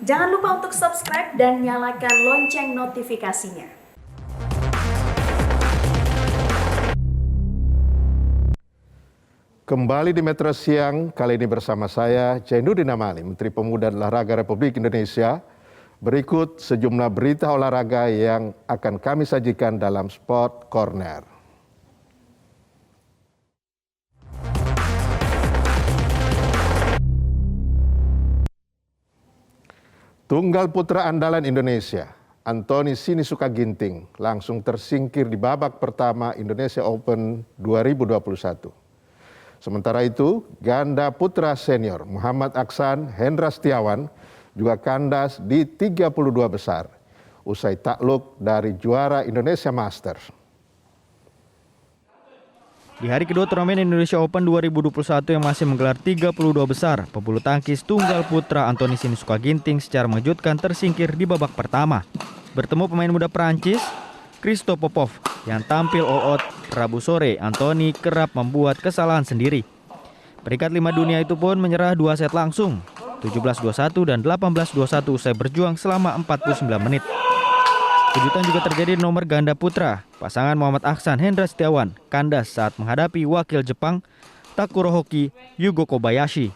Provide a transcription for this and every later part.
Jangan lupa untuk subscribe dan nyalakan lonceng notifikasinya. Kembali di Metro Siang, kali ini bersama saya, Zainuddin Amali, Menteri Pemuda dan Olahraga Republik Indonesia. Berikut sejumlah berita olahraga yang akan kami sajikan dalam Sport Corner. Tunggal putra andalan Indonesia, Anthony Sinisuka Ginting, langsung tersingkir di babak pertama Indonesia Open 2021. Sementara itu, ganda putra senior Muhammad Aksan Hendra Setiawan juga kandas di 32 besar, usai takluk dari juara Indonesia Masters. Di hari kedua turnamen Indonesia Open 2021 yang masih menggelar 32 besar, pebulu tangkis tunggal putra Anthony Sinisuka Ginting secara mengejutkan tersingkir di babak pertama. Bertemu pemain muda Prancis, Christo Popov, yang tampil all out Rabu sore, Anthony kerap membuat kesalahan sendiri. Peringkat 5 dunia itu pun menyerah 2 set langsung, 17-21 dan 18-21 usai berjuang selama 49 menit. Kejutan juga terjadi di nomor ganda putra. Pasangan Muhammad Aksan Hendra Setiawan kandas saat menghadapi wakil Jepang Takuro Hoki Yugo Kobayashi.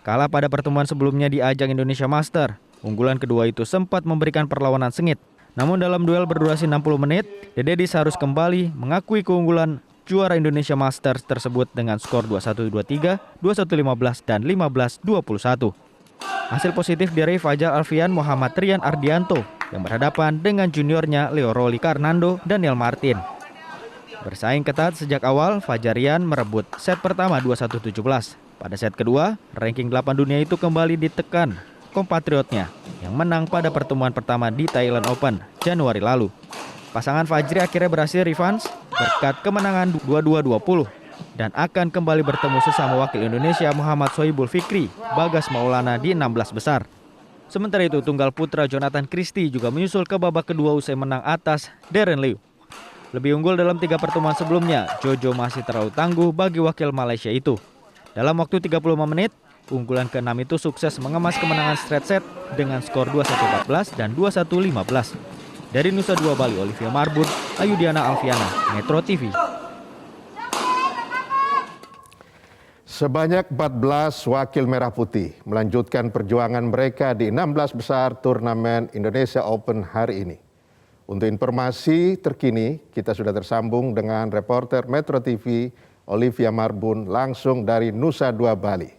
Kalah pada pertemuan sebelumnya di ajang Indonesia Master, unggulan kedua itu sempat memberikan perlawanan sengit. Namun dalam duel berdurasi 60 menit, Dededis harus kembali mengakui keunggulan juara Indonesia Masters tersebut dengan skor 21-23, 21-15 dan 15-21. Hasil positif dari Fajar Alfian Muhammad Rian Ardianto yang berhadapan dengan juniornya Leo Roli Karnando Daniel Martin. Bersaing ketat sejak awal, Fajarian merebut set pertama 21-17. Pada set kedua, ranking 8 dunia itu kembali ditekan kompatriotnya yang menang pada pertemuan pertama di Thailand Open Januari lalu. Pasangan Fajri akhirnya berhasil revanche berkat kemenangan 22-20 dan akan kembali bertemu sesama wakil Indonesia Muhammad Sohibul Fikri Bagas Maulana di 16 besar. Sementara itu, tunggal putra Jonathan Christie juga menyusul ke babak kedua usai menang atas Darren Liu. Lebih unggul dalam 3 pertemuan sebelumnya, Jojo masih terlalu tangguh bagi wakil Malaysia itu. Dalam waktu 35 menit, unggulan ke-6 itu sukses mengemas kemenangan straight set dengan skor 21-14 dan 21-15. Dari Nusa Dua Bali, Olivia Marbun, Ayudiana Alfiana, Metro TV. Sebanyak 14 wakil merah putih melanjutkan perjuangan mereka di 16 besar turnamen Indonesia Open hari ini. Untuk informasi terkini, kita sudah tersambung dengan reporter Metro TV Olivia Marbun langsung dari Nusa Dua Bali.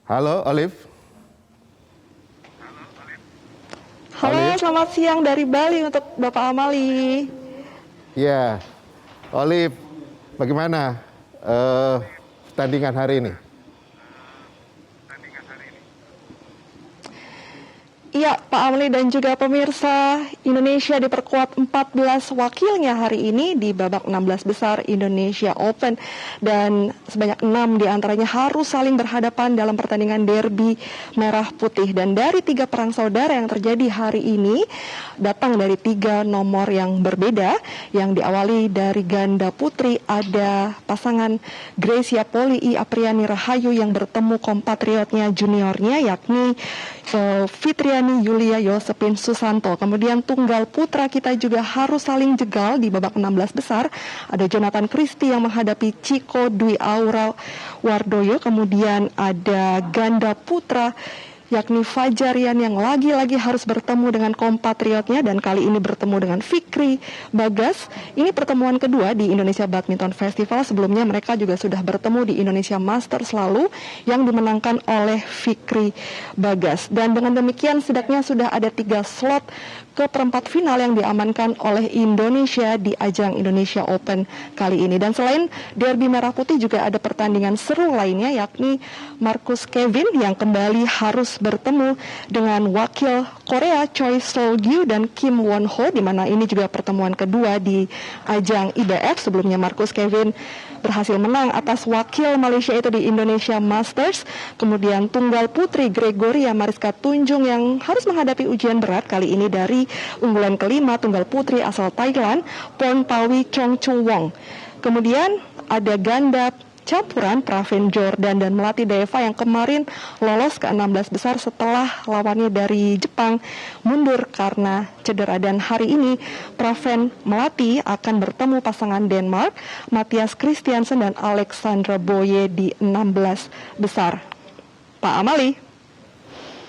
Halo, Olive. Halo, selamat siang dari Bali untuk Bapak Amali. Ya, Olive, bagaimana pertandingan hari ini? Iya, Pak Amli dan juga pemirsa, Indonesia diperkuat 14 wakilnya hari ini di babak 16 besar Indonesia Open. Dan sebanyak 6 diantaranya harus saling berhadapan dalam pertandingan derby merah putih. Dan dari 3 perang saudara yang terjadi hari ini, datang dari 3 nomor yang berbeda. Yang diawali dari ganda putri, ada pasangan Gracia Poli I Apriani Rahayu yang bertemu kompatriotnya juniornya, yakni Fitriani Yulia Yosepin Susanto. Kemudian tunggal putra kita juga harus saling jegal di babak 16 besar. Ada Jonathan Christie yang menghadapi Chico Dwi Aura Wardoyo. Kemudian ada ganda putra yakni Fajarian yang lagi-lagi harus bertemu dengan kompatriotnya dan kali ini bertemu dengan Fikri Bagas. Ini pertemuan kedua di Indonesia Badminton Festival. Sebelumnya mereka juga sudah bertemu di Indonesia Masters lalu yang dimenangkan oleh Fikri Bagas. Dan dengan demikian setidaknya sudah ada 3 slot ke perempat final yang diamankan oleh Indonesia di ajang Indonesia Open kali ini. Dan selain derby merah putih juga ada pertandingan seru lainnya, yakni Marcus Kevin yang kembali harus bertemu dengan wakil Korea Choi Sol-gyu dan Kim Won-ho, di mana ini juga pertemuan kedua di ajang IBF. Sebelumnya Marcus Kevin berhasil menang atas wakil Malaysia itu di Indonesia Masters. Kemudian tunggal putri Gregoria Mariska Tunjung yang harus menghadapi ujian berat kali ini dari unggulan kelima tunggal putri asal Thailand, Pornpawi Chongchuwong. Kemudian ada ganda campuran Praven Jordan dan Melati Deva yang kemarin lolos ke 16 besar setelah lawannya dari Jepang mundur karena cedera. Dan hari ini Praven Melati akan bertemu pasangan Denmark, Mathias Christiansen dan Alexandra Boye di 16 besar. Pak Amali.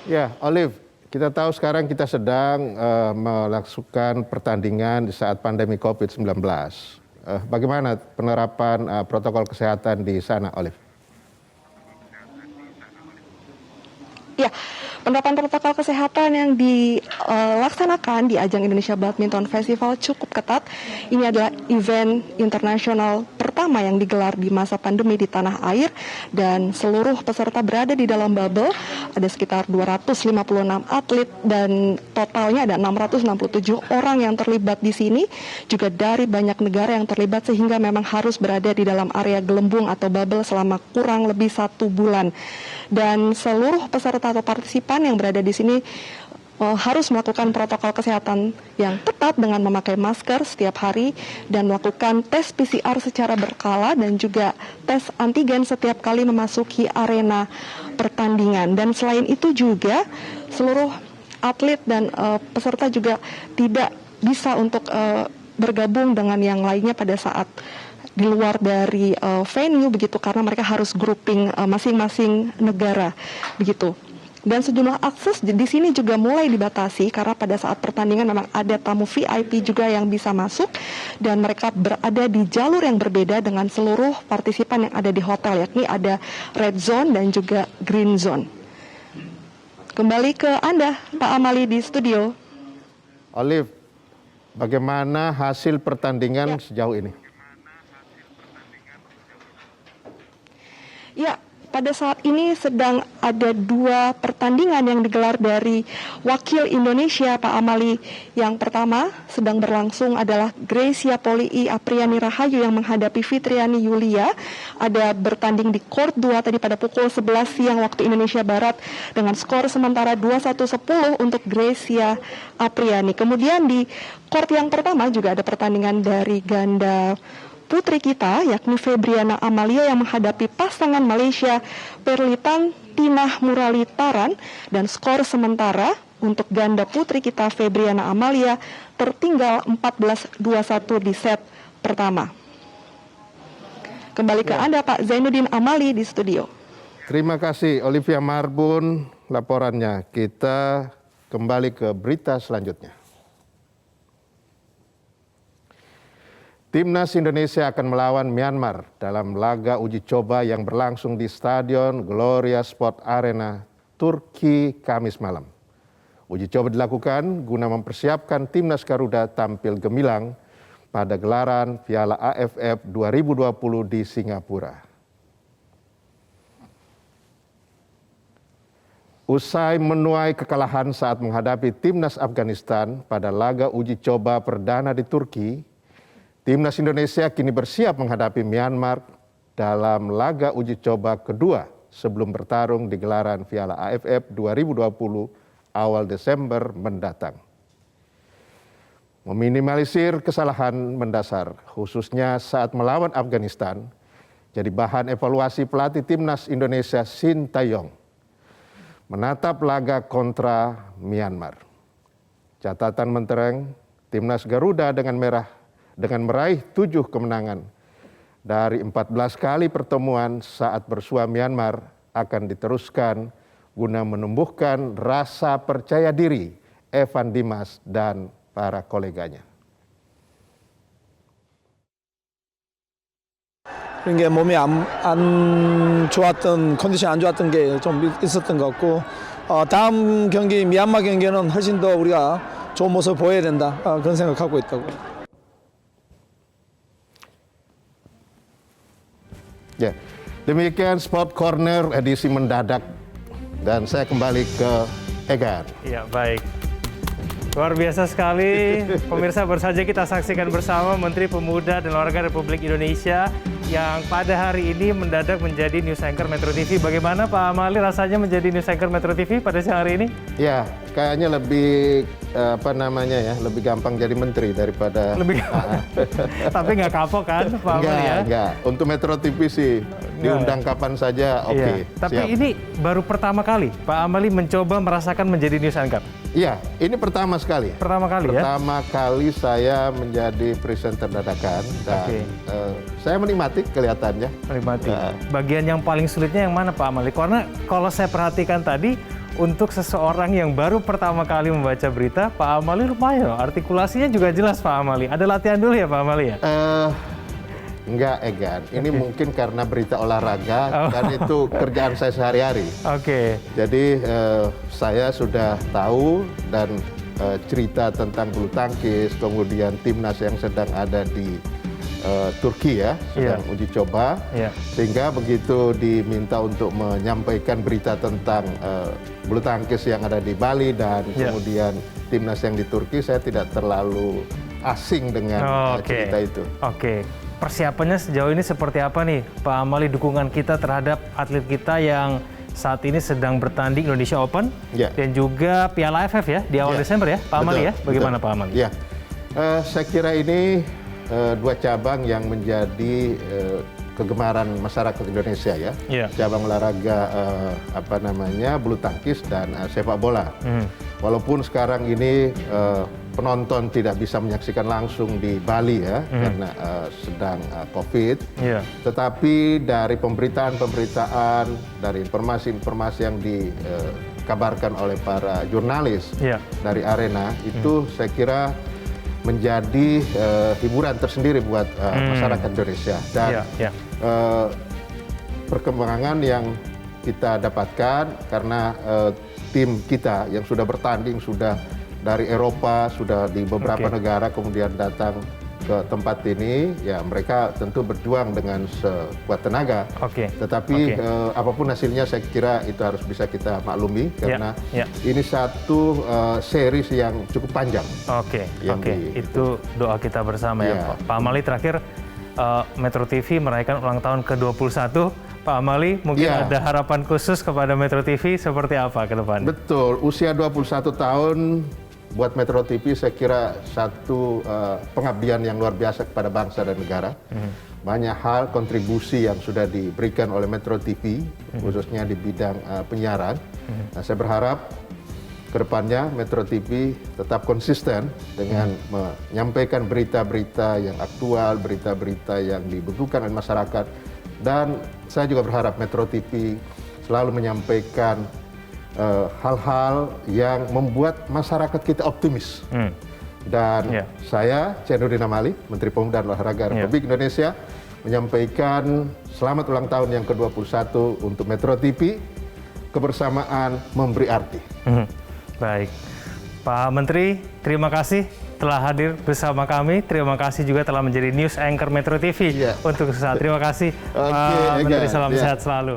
Ya, Olive, kita tahu sekarang kita sedang melakukan pertandingan di saat pandemi COVID-19. Bagaimana penerapan protokol kesehatan di sana, Olive? Ya, penerapan protokol kesehatan yang dilaksanakan di ajang Indonesia Badminton Festival cukup ketat. Ini adalah event internasional pertama yang digelar di masa pandemi di tanah air dan seluruh peserta berada di dalam bubble. Ada sekitar 256 atlet dan totalnya ada 667 orang yang terlibat di sini, juga dari banyak negara yang terlibat sehingga memang harus berada di dalam area gelembung atau bubble selama kurang lebih 1 bulan. Dan seluruh peserta atau partisipan yang berada di sini harus melakukan protokol kesehatan yang ketat dengan memakai masker setiap hari dan melakukan tes PCR secara berkala dan juga tes antigen setiap kali memasuki arena pertandingan. Dan selain itu juga seluruh atlet dan peserta juga tidak bisa untuk bergabung dengan yang lainnya pada saat di luar dari venue begitu, karena mereka harus grouping masing-masing negara begitu. Dan sejumlah akses di sini juga mulai dibatasi karena pada saat pertandingan memang ada tamu VIP juga yang bisa masuk dan mereka berada di jalur yang berbeda dengan seluruh partisipan yang ada di hotel, yakni ada red zone dan juga green zone. Kembali ke Anda, Pak Amali di studio. Olive, bagaimana hasil pertandingan sejauh ini? Ya, pada saat ini sedang ada 2 pertandingan yang digelar dari wakil Indonesia, Pak Amali. Yang pertama sedang berlangsung adalah Gracia Polii Apriani Rahayu yang menghadapi Fitriani Yulia. Ada bertanding di court 2 tadi pada pukul 11 siang waktu Indonesia Barat dengan skor sementara 21-10 untuk Gracia Apriani. Kemudian di court yang pertama juga ada pertandingan dari ganda putri kita, yakni Febriana Amalia yang menghadapi pasangan Malaysia Perlitan Tinah Muralitaran, dan skor sementara untuk ganda putri kita Febriana Amalia tertinggal 14-21 di set pertama. Kembali ke Anda, Pak Zainuddin Amali di studio. Terima kasih Olivia Marbun laporannya. Kita kembali ke berita selanjutnya. Timnas Indonesia akan melawan Myanmar dalam laga uji coba yang berlangsung di Stadion Gloria Sport Arena, Turki, Kamis malam. Uji coba dilakukan guna mempersiapkan Timnas Garuda tampil gemilang pada gelaran Piala AFF 2020 di Singapura. Usai menuai kekalahan saat menghadapi Timnas Afghanistan pada laga uji coba perdana di Turki, Timnas Indonesia kini bersiap menghadapi Myanmar dalam laga uji coba kedua sebelum bertarung di gelaran Piala AFF 2020 awal Desember mendatang. Meminimalisir kesalahan mendasar, khususnya saat melawan Afghanistan, jadi bahan evaluasi pelatih Timnas Indonesia Shin Tae-yong menatap laga kontra Myanmar. Catatan mentereng, Timnas Garuda dengan meraih 7 kemenangan dari 14 kali pertemuan saat bersua Myanmar akan diteruskan guna menumbuhkan rasa percaya diri Evan Dimas dan para koleganya. 이게 몸이 안 좋았던 컨디션 안 좋았던 게 좀 있었던 것 같고 다음 경기 미얀마 경기는 훨씬 더 우리가 좋은 모습을 보여야 된다 그런 생각하고 있다고. Ya, demikian Sport Corner edisi mendadak dan saya kembali ke Egan. Ya, baik. Luar biasa sekali, pemirsa, baru saja kita saksikan bersama Menteri Pemuda dan Olahraga Republik Indonesia yang pada hari ini mendadak menjadi News Anchor Metro TV. Bagaimana Pak Amali rasanya menjadi News Anchor Metro TV pada siang hari ini? Ya, kayaknya lebih lebih gampang jadi menteri daripada lebih. Tapi nggak kapok kan Pak Amali ya? Enggak. Untuk Metro TV sih Diundang kapan saja, oke. Iya. Tapi siap. ini baru pertama kali Pak Amali mencoba merasakan menjadi news anchor. Iya, ini pertama sekali. Pertama kali ya? Pertama kali saya menjadi presenter dadakan dan Oke. saya menikmati kelihatannya. Menikmati. Nah. Bagian yang paling sulitnya yang mana Pak Amali? Karena kalau saya perhatikan tadi, untuk seseorang yang baru pertama kali membaca berita, Pak Amali lumayan, artikulasinya juga jelas Pak Amali. Ada latihan dulu ya Pak Amali ya? Enggak, Egan. Ini mungkin karena berita olahraga dan itu kerjaan saya sehari-hari. Oke. Jadi saya sudah tahu dan cerita tentang bulu tangkis, kemudian timnas yang sedang ada di Turki ya, sedang uji coba. Iya. Sehingga begitu diminta untuk menyampaikan berita tentang bulu tangkis yang ada di Bali dan kemudian timnas yang di Turki, saya tidak terlalu asing dengan cerita itu. Oke. Persiapannya sejauh ini seperti apa nih Pak Amali, dukungan kita terhadap atlet kita yang saat ini sedang bertanding Indonesia Open dan juga Piala AFF ya di awal Desember ya Pak Amali ya? Bagaimana Pak Amali? Ya, saya kira ini dua cabang yang menjadi kegemaran masyarakat Indonesia ya. Cabang olahraga bulu tangkis dan sepak bola. Walaupun sekarang ini penonton tidak bisa menyaksikan langsung di Bali ya karena sedang COVID. Tetapi dari pemberitaan, dari informasi-informasi yang dikabarkan oleh para jurnalis dari arena itu saya kira menjadi hiburan tersendiri buat masyarakat Indonesia dan perkembangan yang kita dapatkan karena tim kita yang sudah bertanding sudah dari Eropa, sudah di beberapa negara kemudian datang ke tempat ini, ya mereka tentu berjuang dengan sekuat tenaga. Tetapi apapun hasilnya saya kira itu harus bisa kita maklumi karena ini satu series yang cukup panjang. Itu doa kita bersama ya Pak Amali. Terakhir, Metro TV merayakan ulang tahun ke-21. Pak Amali, mungkin ada harapan khusus kepada Metro TV seperti apa ke depan? Betul, usia 21 tahun buat Metro TV saya kira satu pengabdian yang luar biasa kepada bangsa dan negara. Banyak hal kontribusi yang sudah diberikan oleh Metro TV, khususnya di bidang penyiaran. Nah, saya berharap ke depannya Metro TV tetap konsisten dengan menyampaikan berita-berita yang aktual, berita-berita yang dibutuhkan oleh masyarakat. Dan saya juga berharap Metro TV selalu menyampaikan hal-hal yang membuat masyarakat kita optimis. Dan saya, Cenudin Amali, Menteri Pemuda dan Olahraga Republik Indonesia, menyampaikan selamat ulang tahun yang ke-21 untuk Metro TV. Kebersamaan memberi arti. Baik. Pak Menteri, terima kasih telah hadir bersama kami. Terima kasih juga telah menjadi news anchor Metro TV untuk saat. Terima kasih Pak Menteri, salam sehat selalu.